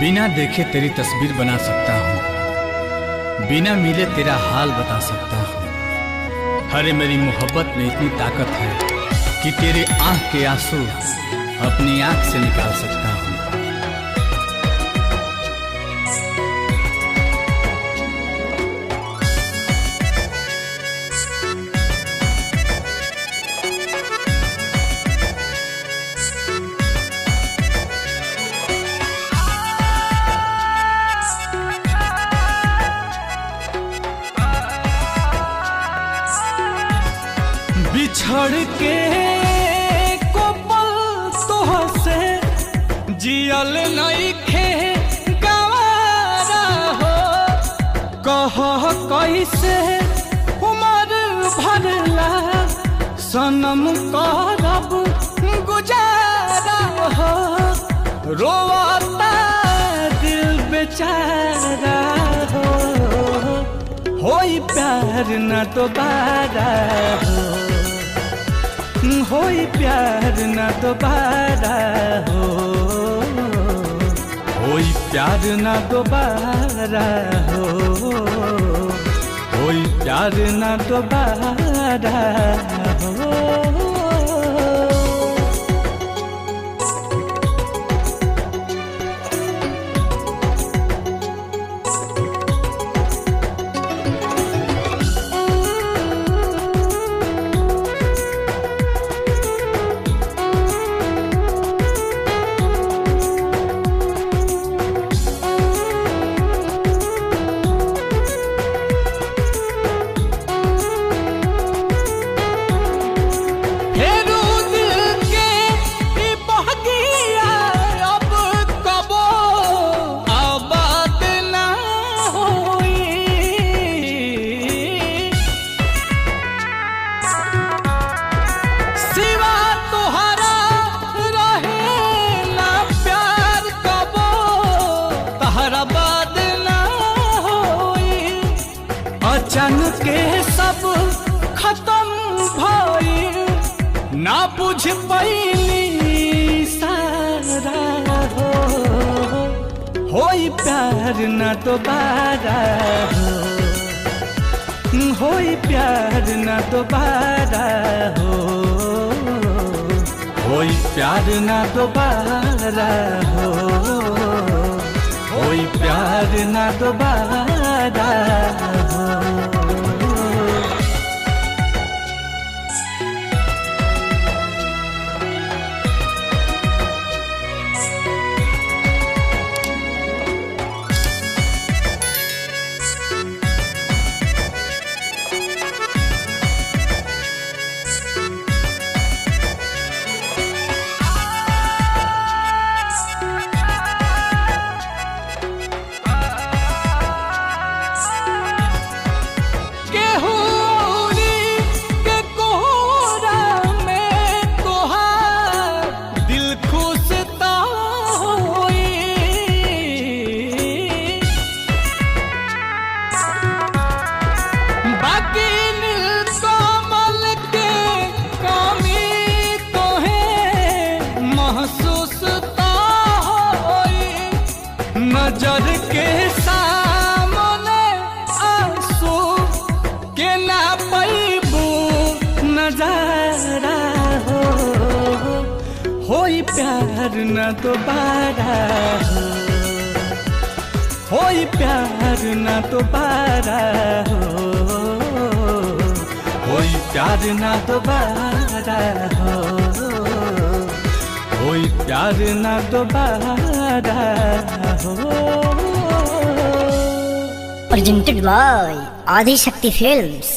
बिना देखे तेरी तस्वीर बना सकता हूँ, बिना मिले तेरा हाल बता सकता हूँ। अरे मेरी मोहब्बत में इतनी ताकत है कि तेरे आँख के आंसू अपनी आँख से निकाल सकता हूँ। बिछड़ के को पल तोहसे जियल नइखे गवारा हो। कह कैसे उमर भरला सनम करब गुजारा हो। रोता दिल बेचारा हो, होई प्यार न दोबारा हो, होई प्यार न दोबारा हो, होई प्यार न दोबारा हो, होई प्यार न दोबारा हो। अचानक के सब खत्म भइल, ना बुझ पैली सारा हो। होई प्यार न दोबारा हो, होई प्यार न दोबारा हो, होई प्यार न दोबारा हो, होई प्यार न दोबारा हो। नजर के सामने आंसू के ना पैबू नजारा हो। होई प्यार न दोबारा हो, होई प्यार न दोबारा हो, होई प्यार न दोबारा हो, होई प्यार न दोबारा हो। Presented by Adi Shakti Films।